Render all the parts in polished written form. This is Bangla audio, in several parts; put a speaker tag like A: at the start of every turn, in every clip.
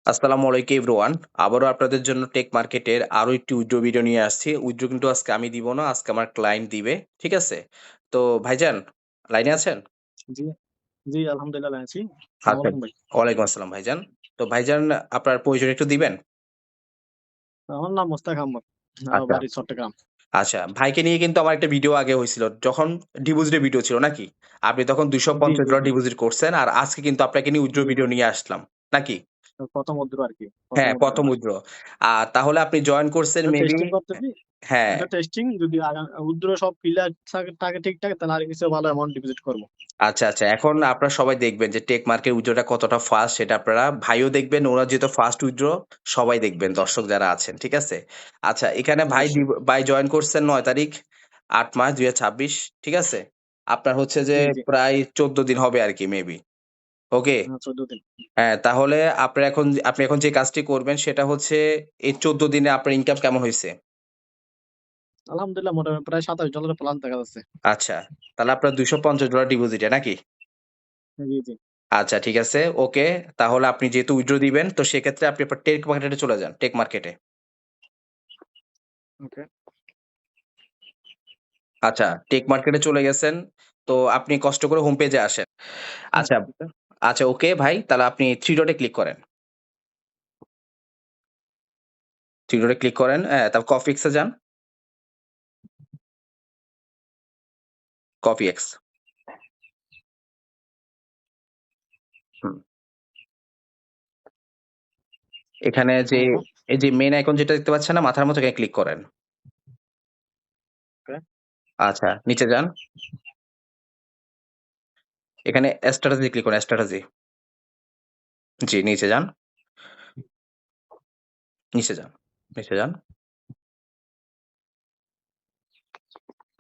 A: আসসালামু আলাইকুম এভরিওয়ান। আবারও আপনাদের জন্য টেক মার্কেটের আরো একটি উইথড্র ভিডিও নিয়ে আসছি। উইথড্র কিন্তু আজকে আমি দিব না, আজকে আমার ক্লায়েন্ট দিবে। ঠিক আছে? তো ভাইজান লাইনে আছেন?
B: জি, জি, আলহামদুলিল্লাহ আছি। আসসালামু
A: আচ্ছা।
B: আলাইকুম ভাই।
A: ওয়ালাইকুম আসসালাম ভাইজান। তো ভাইজান আপনার পরিচয় একটু দিবেন?
B: আমার নাম মোস্তাক আহমদ।
A: আচ্ছা,
B: বাড়ি চট্টগ্রাম।
A: আচ্ছা। ভাইকে নিয়ে কিন্তু আমার একটা ভিডিও আগে হইছিল। যখন ডিপোজিটের ভিডিও ছিল নাকি? আপনি তখন
B: জি, জি,
A: $২৫০
B: জি,
A: ডিপোজিট করছেন। আর আজকে কিন্তু আপনাকে নিয়ে উইথড্র
B: জি, জি।
A: ভিডিও নিয়ে আসলাম। নাকি?
B: প্রথম উইথড্র আরকি। প্রথম
A: হ্যাঁ,
B: উইথড্র
A: ১ম
B: আমার।
A: উইথড্র। তাহলে আপনি জয়েন করছেন
B: এটা
A: মেবি
B: টেস্টিং করতেছি।
A: হ্যাঁ।
B: এটা টেস্টিং যদি উইথড্র সব ক্লিয়ার থাকে ঠিকঠাক তাহলে আর কিছু ভালো অ্যামাউন্ট ডিপোজিট করব।
A: আচ্ছা, আচ্ছা। এখন আপনারা সবাই দেখবেন যে টেক মার্কেট উইথড্রটা কতটা ফাস্ট সেটা আপনারা ভাইও দেখবেন, ওরা যেহেতু ফাস্ট উইথড্র সবাই দেখবেন দর্শক যারা আছেন। ঠিক আছে? আচ্ছা এখানে
B: অবশ্যই।
A: ভাই জয়েন করছেন ৯ তারিখ ৮ মাস ২০২৬ ঠিক আছে? আপনার হচ্ছে যে
B: জি, জি।
A: প্রায় ১৪ দিন হবে আরকি মেবি। ওকে?
B: ১৪ দিন।
A: হ্যাঁ, তাহলে আপনি এখন যে কাজটি করবেন সেটা হচ্ছে এই ১৪ দিনে আপনার ইনকাম কেমন হইছে?
B: আলহামদুলিল্লাহ মোটামুটি প্রায় $২৭ প্লাস দেখা যাচ্ছে।
A: আচ্ছা। তাহলে আপনার $২৫০ ডিপোজিটে নাকি?
B: জি, জি।
A: আচ্ছা ঠিক আছে, ওকে। তাহলে আপনি যেহেতু উইথড্র দিবেন তো সেক্ষেত্রে আপনি আপনার টেক মার্কেটে চলে যান, টেক মার্কেটে।
B: ওকে।
A: আচ্ছা, টেক মার্কেটে চলে গেছেন। তো আপনি কষ্ট করে হোম পেজে আসেন। আচ্ছা,
B: ওকে,
A: আচ্ছা ওকে ভাই তাহলে আপনি 3 ডটে ক্লিক করেন। 3 ডটে ক্লিক করেন, তারপর কফি এক্স এ যান। Coffee X. হুম। এখানে যে
B: হ্যাঁ, হ্যাঁ।
A: এই যে মেইন আইকন যেটা দেখতে পাচ্ছেন না মাথার মতো এখানে ক্লিক করেন।
B: ওকে,
A: আচ্ছা, নিচে যান। এখানে স্ট্র্যাটেজি ক্লিক করেন, স্ট্র্যাটেজি। জি, নিচে যান, নিচে যান, নিচে যান।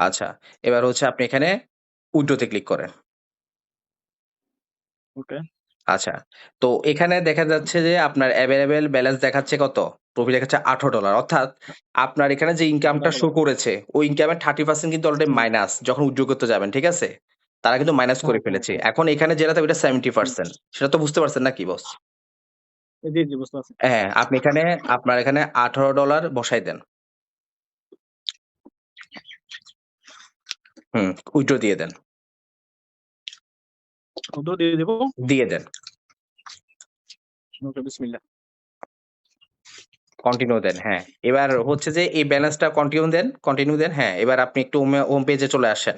A: আচ্ছা, এবার হচ্ছে আপনি এখানে উইথড্র তে ক্লিক করেন।
B: ওকে।
A: আচ্ছা। তো এখানে দেখা যাচ্ছে যে আপনার এভেইলেবল ব্যালেন্স দেখাচ্ছে কত? প্রফিট দেখাচ্ছে $18 অর্থাৎ আপনার এখানে যে ইনকামটা শো
B: $18
A: করেছে, ওই ইনকামের 30% কিন্তু অলরেডি
B: হুম।
A: মাইনাস যখন উইথড্র করতে যাবেন, ঠিক আছে? তারা কিন্তু মাইনাস
B: হ্যাঁ,
A: করে
B: হ্যাঁ,
A: ফেলেছে।
B: হ্যাঁ।
A: এখন এখানে যেটা ওইটা
B: হুম।
A: 70% সেটা তো বুঝতে পারছেন নাকি বস?
B: জি, জি বুঝতে পারছি।
A: হ্যাঁ, আপনার এখানে $18 বসায় দেন। হুম, উইথড্র দিয়ে দেন।
B: উইথড্র দিয়ে দিব।
A: দিয়ে দেন।
B: ওকে, বিসমিল্লাহ।
A: কন্টিনিউ দেন, হ্যাঁ। এবার হচ্ছে যে এই ব্যালেন্সটা কন্টিনিউ দেন, হ্যাঁ। এবার আপনি একটু হোম পেজে চলে আসেন।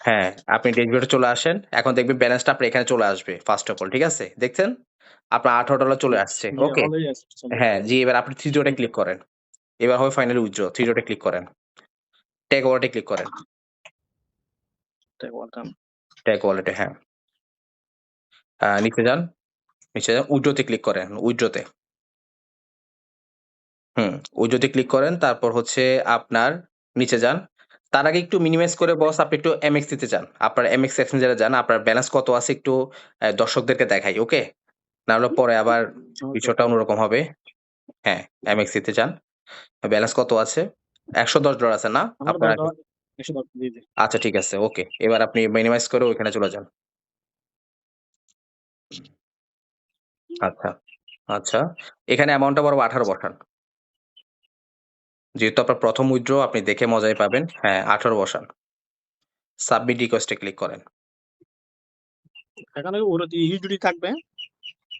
A: হ্যাঁ, আপনি ড্যাশবোর্ডে চলে আসেন। এখন দেখবেন ব্যালেন্সটা আপনার এখানে চলে আসবে ফার্স্ট অফ অল, ঠিক আছে? দেখছেন? আপনার $18
B: জি,
A: চলে আসছে।
B: জি
A: ওকে?
B: অলরেডি চলে
A: হ্যাঁ, জি এবার আপনি 3 ডটে
B: ওকে।
A: ক্লিক করেন। এবার হবে ফাইনালি উইথড্র। 3 ডটে ক্লিক করেন। টেক ওয়ালেটে ক্লিক করেন।
B: ওয়েলকাম।
A: টেক ওয়ালেটে হ্যাঁ। নিচে যান, নিচে যান। উইথড্র তে ক্লিক করেন, উইথড্র তে। হুম, উইথড্র তে ক্লিক করেন। তারপর হচ্ছে আপনার নিচে যান। তার আগে একটু মিনিমাইজ করে বস আপনি একটু এমএক্স দিতে চান। আপনার এমএক্স এক্সচেঞ্জারে যান। আপনার ব্যালেন্স কত আছে একটু দর্শকদেরকে দেখাই। ওকে? না হলে পরে আবার
B: ওকে,
A: বিষয়টা অন্যরকম হবে। হ্যাঁ, এমএক্স দিতে চান। ব্যালেন্স কত আছে? $১১০ আছে না?
B: আমার
A: আপনার
B: ১০ জি, জি।
A: আচ্ছা ঠিক আছে, ওকে। এবার আপনি মিনিমাইজ করে ওইখানে চলে যান। আচ্ছা, আচ্ছা। এখানে অ্যামাউন্টটা বরাবর ১৮ বসান। যেহেতু আপনার ১ম উইথড্র আপনি দেখে মজাই পাবেন। হ্যাঁ, ১৮ বসান। সাবমিট রিকোয়েস্ট এ ক্লিক করেন।
B: এখানে ওর ইউজডি থাকবে,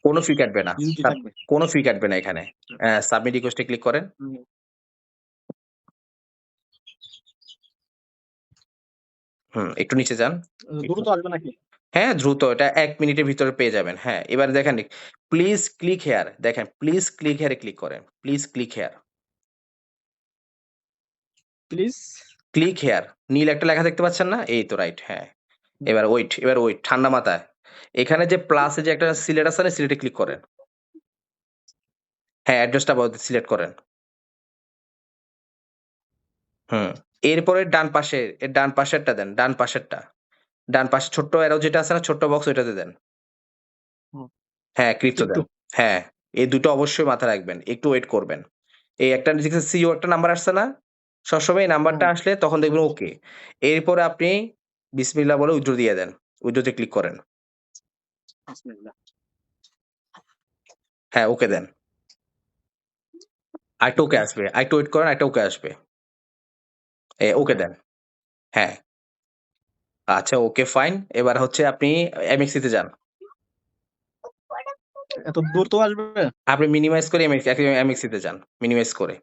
A: কোনো ফি কাটবে না।
B: ইউজডি থাকবে।
A: কোনো ফি কাটবে না এখানে। সাবমিট রিকোয়েস্ট এ ক্লিক করেন।
B: হুম,
A: হুম, একটু নিচে যান। একটু
B: দ্রুত আসবে নাকি?
A: হ্যাঁ, দ্রুত এটা ১ মিনিটের ভিতরে পেয়ে যাবেন। হ্যাঁ, এবার দেখেন প্লিজ ক্লিক হেয়ার দেখেন প্লিজ ক্লিক হেয়ার এ ক্লিক করেন। Please click here.
B: Please.
A: Click here নীল একটা লেখা দেখতে পাচ্ছেন না? এই তো রাইট হ্যাঁ। এবার ওয়েট ঠান্ডা মাথায়। এখানে যে প্লাস এ যে একটা সিলেক্ট আছে না সিলেক্ট এ ক্লিক করেন। হ্যাঁ, অ্যাড্রেসটা সিলেক্ট করেন। হুম। এরপরে ডান পাশে এর ডান পাশেরটা দেন। ডান পাশেরটা। ডান পাশে ছোট্ট অ্যারো যেটা আছে না ছোট্ট বক্স ওইটাতে দেন।
B: হুম,
A: হ্যাঁ, ক্রিপ্টো
B: ক্রিপ্টো।
A: দেন। হ্যাঁ, এই ২ টো অবশ্যই মাথায় রাখবেন। একটু ওয়েট করবেন। এই একটা দেখছেন সিইও একটা নাম্বার আসছে না? সবসময় এই নাম্বারটা
B: হ্যাঁ,
A: আসলে তখন দেখবেন ওকে। এরপরে আপনি বিসমিল্লাহ বলে উইথড্র দিয়ে দেন। উইথড্র তে ক্লিক করেন।
B: বিসমিল্লাহ।
A: হ্যাঁ, ওকে দেন। আরেকটা ওকে আসবে। আরেকটু ওয়েট করেন, আরেকটা ওকে আসবে। ওকে
B: ওকে।
A: দেন। হ্যাঁ, আচ্ছা ওকে ফাইন। এবার হচ্ছে আপনি MXC তে যান।
B: এত দ্রুত আসবে?
A: আপনি মিনিমাইজ করে MXC তে যান। মিনিমাইজ করে।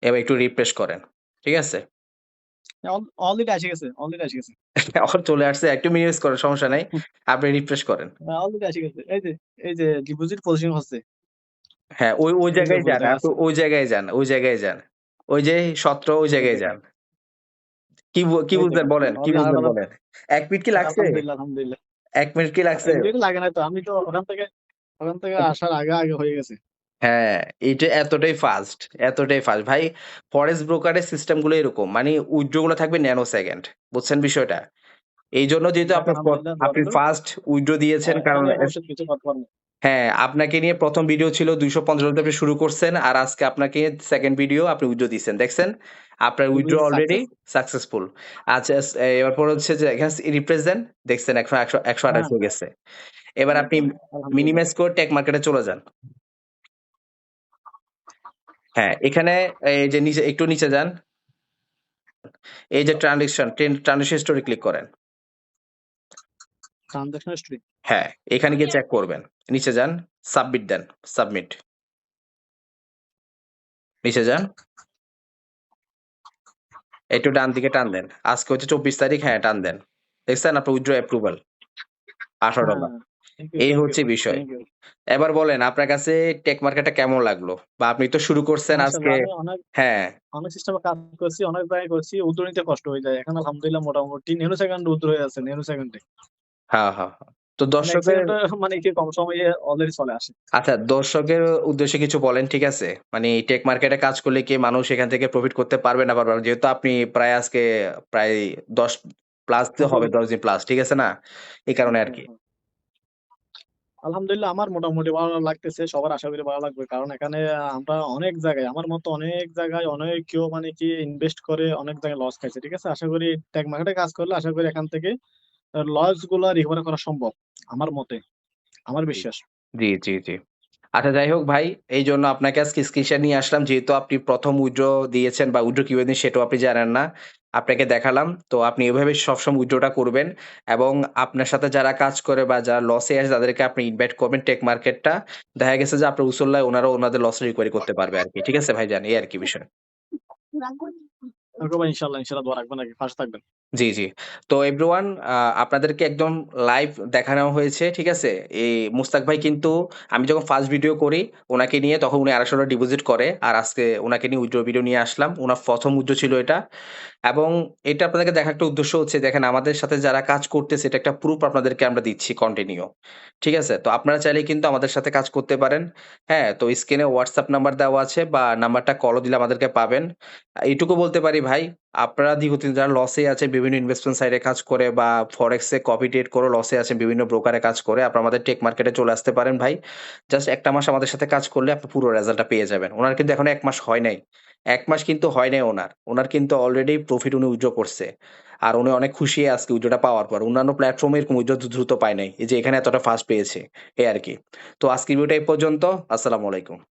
A: এবার একটু রিফ্রেশ করেন। ঠিক আছে?
B: অলরেডি এসে গেছে, অলরেডি এসে গেছে।
A: এখন চলে আসছে। একটু মিনিমাইজ করেন, সমস্যা নাই। আপনি রিফ্রেশ করেন।
B: অলরেডি এসে গেছে। এই যে ডিপোজিট পজিশন হচ্ছে।
A: হ্যাঁ, ওই
B: এই যে
A: জায়গায়
B: উপরে
A: যান।
B: দেখা
A: আপনি
B: যাচ্ছে।
A: ওই জায়গায় যান, ওই জায়গায় যান। ওই যে ১৭ ওই
B: এই
A: জায়গায়
B: দেখেন।
A: যান। কি
B: এই
A: বুঝলেন
B: দেখেন।
A: বলেন, কি
B: অলরেডি
A: বুঝলেন
B: ১৮,০০০।
A: বলেন? ১ মিনিট কি লাগছে?
B: আলহামদুলিল্লাহ, আলহামদুলিল্লাহ।
A: ১ মিনিট কি লাগছে?
B: এমনিতে লাগে নাই তো। আমি তো ওখান থেকে আসার আগে আগে হয়ে গেছে।
A: হ্যাঁ, এটা এতটাই ফাস্ট, এতটাই ফাস্ট। ভাই ফরেক্স ব্রোকারের সিস্টেম গুলো এরকম। মানে উইথড্র গুলো থাকবে ন্যানো সেকেন্ড। বুঝছেন বিষয়টা? এইজন্য যেহেতু
B: যাক
A: আপনার
B: আলহামদুলিল্লাহ, দোয়া
A: আপনি
B: রইলো।
A: ফার্স্ট উইথড্র দিয়েছেন কারণ
B: এখানে ভবিষ্যৎ কিছু করতে পারবো।
A: হ্যাঁ, আপনাকে নিয়ে ১ম ভিডিও ছিল ২৫০ তে আপনি শুরু করছেন। আর আজকে আপনাকে 2nd ভিডিও আপনি উইথড্র দিছেন। দেখছেন? আপনার উইথড্র অলরেডি
B: সাকসেস।
A: সাকসেসফুল। আচ্ছা এবার পরে হচ্ছে যে এখানে রিপ্লেস দেন। দেখছেন এখন ১২৮
B: হ্যাঁ,
A: হয়ে গেছে। এবার আপনি
B: আলহামদুলিল্লাহ।
A: মিনিমাইজ করে টেক মার্কেটে চলে যান। হ্যাঁ, এখানে এই যে নিচে একটু নিচে যান। এই যে ট্রানজিশন স্টোরি ক্লিক করেন।
B: Transaction history.
A: হ্যাঁ, এখানে গিয়ে চেক করবেন। নিচে যান, সাবমিট দেন। সাবমিট। নিচে যান। একটু ডান দিকে টান দেন। আজকে হচ্ছে ২৪ তারিখ। হ্যাঁ, টান দেন। দেখছেন আপনার উইথড্র অ্যাপ্রুভাল $১৮।
B: হ্যাঁ, থ্যাংক ইউ,
A: এই
B: থ্যাংক ইউ,
A: হচ্ছে বিষয়।
B: Thank you.
A: এবার বলেন আপনার কাছে টেক মার্কেটটা কেমন লাগলো? বা আপনি তো শুরু করছেন আজকে
B: মাশাআল্লাহ, আমি অনেক
A: হ্যাঁ,
B: অনেক সিস্টেমে কাজ করছি, অনেক জায়গায় করছি। উদ্যমীতে কষ্ট হয়ে যায়। এখন আলহামদুলিল্লাহ মোটামুটি ন্যানো সেকেন্ড উদ্র হয়ে আছে, ন্যানো সেকেন্ডে।
A: হ্যাঁ, হ্যাঁ, হ্যাঁ। তো
B: মানে ১
A: দর্শকের
B: সেকেন্ডে মানে কি কম সময়ে অলরেডি চলে আসে।
A: আচ্ছা দর্শকের উদ্দেশ্যে কিছু বলেন, ঠিক আছে? মানে এই টেক মার্কেটে কাজ করলে কি মানুষ এখান থেকে প্রফিট করতে পারবে না পারবে না? যেহেতু আপনি প্রায় আজকে প্রায় ১০ প্লাস তো হবে ১০ দিন প্লাস, ঠিক আছে না? এই কারণে
B: হ্যাঁ, হ্যাঁ,
A: আরকি।
B: হ্যাঁ। আলহামদুলিল্লাহ আমার মোটামুটি ভালো লাগতেছে। সবার আশা করি ভালো লাগবে। কারণ এখানে আমরা অনেক জায়গায়, আমার মতো অনেক জায়গায় অনেক কেউ মানে কি ইনভেস্ট করে অনেক জায়গায় লস খাইছে। ঠিক আছে? আশা করি টেক মার্কেটে কাজ করলে আশা করি এখান থেকে লস গুলা রিকভার করা সম্ভব। আমার মতে, আমার
A: জি,
B: বিশ্বাস।
A: জি, জি, জি। আচ্ছা যাই হোক ভাই, এইজন্য আপনাকে আজকে স্ক্রিনশট নিয়ে আসলাম। যেহেতু আপনি ১ম উইথড্র দিয়েছেন বা উইথড্র কিভাবে দিন সেটাও আপনি জানেন না। আপনাকে দেখালাম। তো আপনি এভাবে সবসময় উইথড্রটা করবেন এবং আপনার সাথে যারা কাজ করে বা যারা লসে আছে তাদেরকে আপনি ইনভাইট করবেন টেক মার্কেটটা। দেখা গেছে যে আপনার উসুল্লায় ওনারাও ওনাদের লস রিকভারি করতে পারবে আরকি। ঠিক আছে ভাইজান? এই আরকি বিষয়।
B: ওকে ভাই, ইনশাআল্লাহ, ইনশাআল্লাহ দোয়া রাখবেন আরকি। পাশে থাকবেন।
A: জি, জি। তো এভরিওয়ান আপনাদেরকে একদম লাইভ দেখানো হয়েছে। ঠিক আছে? এই মুস্তাক ভাই কিন্তু আমি যখন ফার্স্ট ভিডিও করি উনাকে নিয়ে তখন উনি $২৫০ ডিপোজিট করে। আর আজকে উনাকে নিয়ে উইথড্র ভিডিও নিয়ে আসলাম। উনার ১ম উইথড্র ছিল এটা। এবং এটা আপনাদেরকে দেখার একটা উদ্দেশ্য হচ্ছে দেখেন আমাদের সাথে যারা কাজ করতেছে এটা একটা প্রুফ আপনাদেরকে আমরা দিচ্ছি কন্টিনিউ। ঠিক আছে? তো আপনারা চাইলে কিন্তু আমাদের সাথে কাজ করতে পারেন। হ্যাঁ? তো স্ক্রিনে WhatsApp নাম্বার দেওয়া আছে বা নাম্বারটা কলও দিলে আমাদেরকে পাবেন। এইটুকু বলতে পারি ভাই, আপনারা দীর্ঘদিন যারা লসে আছেন বিভিন্ন ইনভেস্টমেন্ট সাইটে কাজ করে বা ফরেক্সে কপি ট্রেড করে লসে আছেন বিভিন্ন ব্রোকারে কাজ করে আপনারা আমাদের টেক মার্কেটে চলে আসতে পারেন ভাই। জাস্ট ১ টা মাস আমাদের সাথে কাজ করলে আপনি পুরো রেজাল্টটা পেয়ে যাবেন। উনার কিন্তু এখনো ১ মাস হয় নাই। ১ মাস কিন্তু হয় নাই উনার। উনার কিন্তু অলরেডি প্রফিট উনি উইথড্র করছে। আর উনি অনেক খুশি আজকে উইথড্রটা পাওয়ার পর। অন্যান্য প্ল্যাটফর্মে এরকম উইথড্র দ্রুত পায় নাই। এই যে এখানে এতটা ফাস্ট পেয়েছে। এই আরকি। তো আজকের ভিডিওটা এই পর্যন্ত। আসসালামু আলাইকুম।